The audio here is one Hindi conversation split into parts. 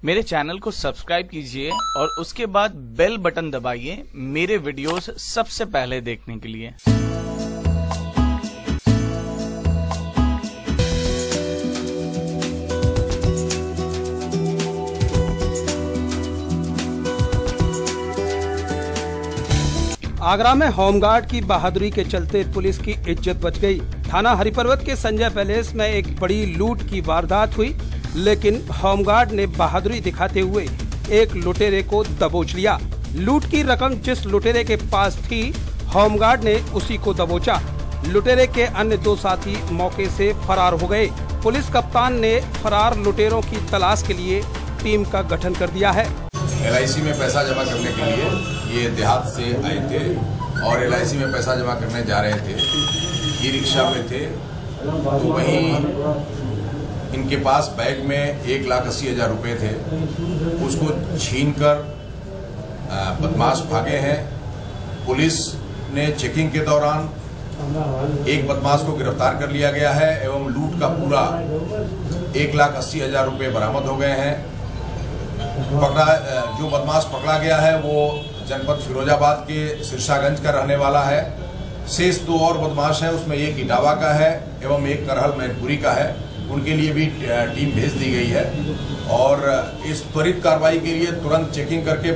मेरे चैनल को सब्सक्राइब कीजिए और उसके बाद बेल बटन दबाइए मेरे वीडियोस सबसे पहले देखने के लिए। आगरा में होमगार्ड की बहादुरी के चलते पुलिस की इज्जत बच गई। थाना हरिपर्वत के संजय पैलेस में एक बड़ी लूट की वारदात हुई, लेकिन होमगार्ड ने बहादुरी दिखाते हुए एक लुटेरे को दबोच लिया। लूट की रकम जिस लुटेरे के पास थी, होमगार्ड ने उसी को दबोचा। लुटेरे के अन्य दो साथी मौके से फरार हो गए। पुलिस कप्तान ने फरार लुटेरों की तलाश के लिए टीम का गठन कर दिया है। LIC में पैसा जमा करने के लिए ये देहात से आए थे और LIC में पैसा जमा करने जा रहे थे। ई रिक्शा पे थे, तो वहीं इनके पास बैग में 1,80,000 रुपये थे। उसको छीनकर बदमाश भागे हैं। पुलिस ने चेकिंग के दौरान एक बदमाश को गिरफ्तार कर लिया गया है एवं लूट का पूरा 1,80,000 रुपये बरामद हो गए हैं। जो बदमाश पकड़ा गया है वो जनपद फिरोजाबाद के सिरसागंज का रहने वाला है। शेष दो और बदमाश हैं, उसमें एक इटावा का है एवं एक करहल मैनपुरी का है। उनके लिए भी टीम भेज दी गई है और इस त्वरित कार्रवाई के लिए तुरंत चेकिंग करके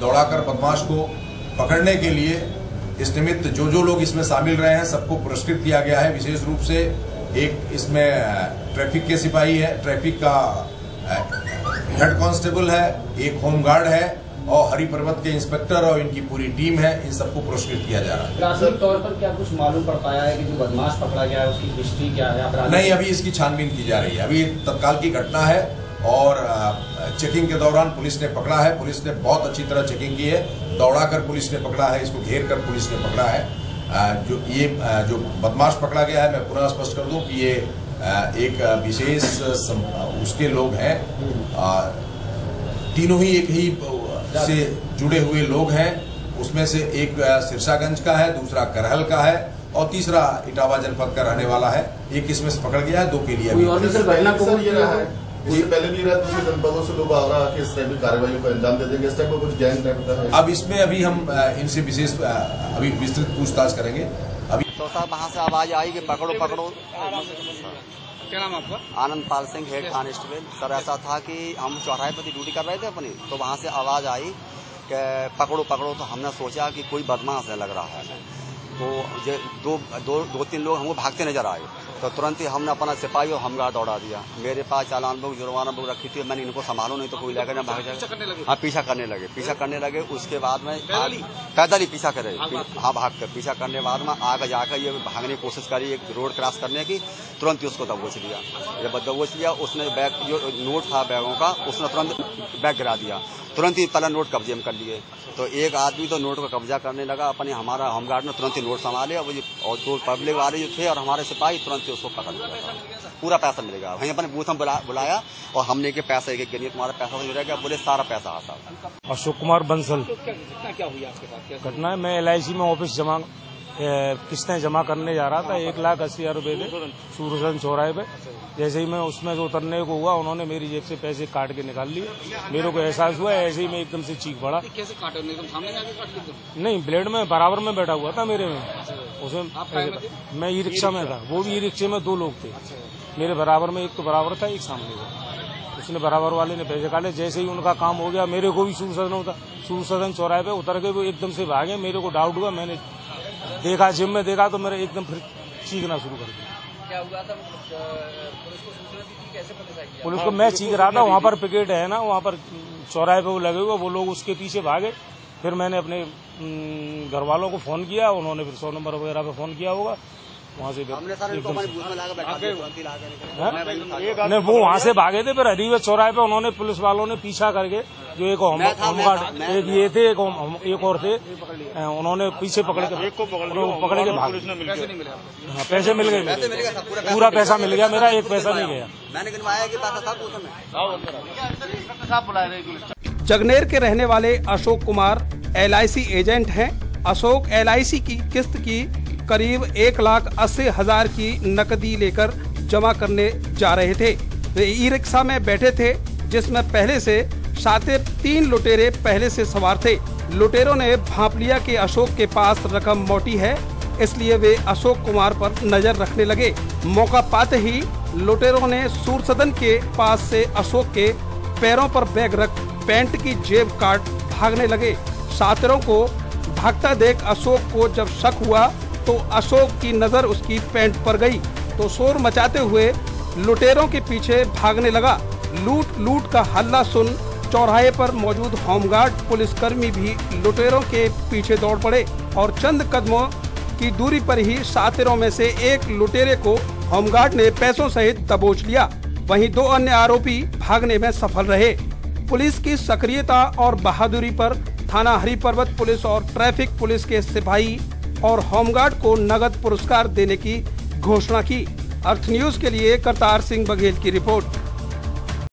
दौड़ाकर बदमाश को पकड़ने के लिए इस निमित्त जो लोग इसमें शामिल रहे हैं सबको पुरस्कृत किया गया है। विशेष रूप से एक इसमें ट्रैफिक के सिपाही है, ट्रैफिक का हेड कांस्टेबल है, एक होमगार्ड है और हरिपर्वत के इंस्पेक्टर और इनकी पूरी टीम है। इन सबको पुरस्कृत किया जा रहा है। प्राथमिक तौर पर क्या कुछ मालूम पड़ पाया है कि जो बदमाश पकड़ा गया है उसकी हिस्ट्री क्या है? नहीं, अभी इसकी छानबीन की जा रही है। अभी तत्काल की घटना है और चेकिंग के दौरान पुलिस ने पकड़ा है। पुलिस ने बहुत अच्छी तरह चेकिंग की है, दौड़ाकर पुलिस ने पकड़ा है, इसको घेर कर पुलिस ने पकड़ा है। जो बदमाश पकड़ा गया है, मैं पुनः स्पष्ट कर दूं कि ये एक विशेष उसके लोग हैं। तीनों ही एक ही से जुड़े हुए लोग हैं। उसमें से एक सिरसागंज का है, दूसरा करहल का है और तीसरा इटावा जनपद का रहने वाला है। एक इसमें से पकड़ गया है, दो के लिए अभी पहले भी रहा दूसरे जनपदों से लोग आ रहा है, इस टाइप की कार्रवाई को अंजाम दे देंगे। इस टाइप का कुछ गैंग टाइप का है? अब इसमें अभी हम इनसे विशेष अभी विस्तृत पूछताछ करेंगे। अभी तो साहब वहाँ से आवाज आई कि पकड़ो पकड़ो। क्या नाम आपका? आनंद Pal Singh, head constable. Sir ऐसा था कि हम चौराहे पर ड्यूटी कर रहे थे अपनी, तो वहाँ से आवाज आई कि पकड़ो पकड़ो। तो हमने सोचा कि कोई बदमाश है लग रहा है, तो दो तीन लोग हमको भागते नजर आए। तो तुरंत ही हमने अपना सिपाही और होमगार्ड दौड़ा दिया। मेरे पास चालान बुक, जुर्माना बुक रखी थी, मैंने इनको संभालो नहीं तो कोई लेकर ना भाग जाए। हाँ, पीछा करने लगे। उसके बाद में पैदल ही पीछा करे, हाँ भाग कर पीछा करने बाद में आगे जाकर ये भागने की कोशिश करी एक रोड क्रॉस करने की। तुरंत ही उसको दबोच लिया। जब दबोच लिया उसने बैग, जो नोट था बैगों का, उसने तुरंत बैग गिरा दिया। तुरंत ही पहले नोट कब्जे में कर लिए। तो एक आदमी तो नोट को कब्जा करने लगा, अपने हमारा होमगार्ड ने तुरंत ही नोट संभाले और दो पब्लिक वाले जो थे और हमारे सिपाही तुरंत ही उसको पकड़ लिया। पूरा पैसा मिलेगा। वहीं अपने बूथ में बुलाया और हमने के पैसा एक गिनिए, तुम्हारा पैसा तो मिलेगा। बोले सारा पैसा आता। अशोक कुमार बंसल। क्या हुई आपके पास? घटना है, मैं LIC में ऑफिस किस्तें जमा करने जा रहा था। 1,80,000 रुपए थे सूरजगंज चौराहे पे। जैसे ही मैं उसमें से उतरने को हुआ, उन्होंने मेरी जेब से पैसे काट के निकाल लिए। मेरे को एहसास हुआ, ऐसे ही मैं एकदम से चीख पड़ा। कैसे काटे? एकदम सामने आके काट लिए? नहीं, ब्लेड में बराबर में बैठा हुआ था मेरे में। उसमें मैं ई रिक्शा में था, वो भी ई रिक्शे में दो लोग थे मेरे बराबर में। एक तो बराबर था, एक सामने था। उसने बराबर वाले ने पैसे काटे। जैसे ही उनका काम हो गया, मेरे को भी सूरजगंज चौराहे पे उतर के वो एकदम से भागे। मेरे को डाउट हुआ, मैंने देखा, जिम में देखा तो मेरे एकदम फिर चीखना शुरू कर दिया। क्या हुआ था? पुलिस को सूचना दी थी? कैसे पुलिस आई? पुलिस को मैं चीख रहा था, वहाँ पर पिकेट है ना, वहाँ पर चौराहे पे वो लगे हुए, वो लोग उसके पीछे भागे। फिर मैंने अपने घर वालों को फोन किया, उन्होंने फिर 100 नंबर वगैरह पे फोन किया होगा। वहाँ से नहीं, वो वहाँ से भागे थे। फिर हरीवे चौराहे पे उन्होंने, पुलिस वालों ने पीछा करके, जो एक होमगार्ड, एक ये थे, एक और थे, उन्होंने पीछे पकड़ के भाग। पैसे मिल गए, पूरा पैसा मिल गया मेरा, एक पैसा नहीं गया। मैंने गिनवाया कि पैसा था। जगनेर के रहने वाले अशोक कुमार LIC एजेंट हैं। अशोक LIC की किस्त की करीब 1,80,000 की नकदी लेकर जमा करने जा रहे थे। वे ई रिक्शा में बैठे थे। जिसमें पहले से शातिर 3 लुटेरे पहले से सवार थे। लुटेरों ने भांप लिया कि अशोक के पास रकम मोटी है, इसलिए वे अशोक कुमार पर नजर रखने लगे। मौका पाते ही लुटेरों ने सूरसदन के पास से अशोक के पैरों पर बैग रख पैंट की जेब काट भागने लगे। शातिरों को भागता देख अशोक को जब शक हुआ तो अशोक की नजर उसकी पैंट पर गई तो शोर मचाते हुए लुटेरों के पीछे भागने लगा। लूट का हल्ला सुन चौराहे पर मौजूद होमगार्ड पुलिसकर्मी भी लुटेरों के पीछे दौड़ पड़े और चंद कदमों की दूरी पर ही शातिरों में से एक लुटेरे को होमगार्ड ने पैसों सहित दबोच लिया। वहीं 2 अन्य आरोपी भागने में सफल रहे। पुलिस की सक्रियता और बहादुरी पर थाना हरिपर्वत पुलिस और ट्रैफिक पुलिस के सिपाही और होमगार्ड को नगद पुरस्कार देने की घोषणा की। अर्थ न्यूज के लिए करतार सिंह बघेल की रिपोर्ट।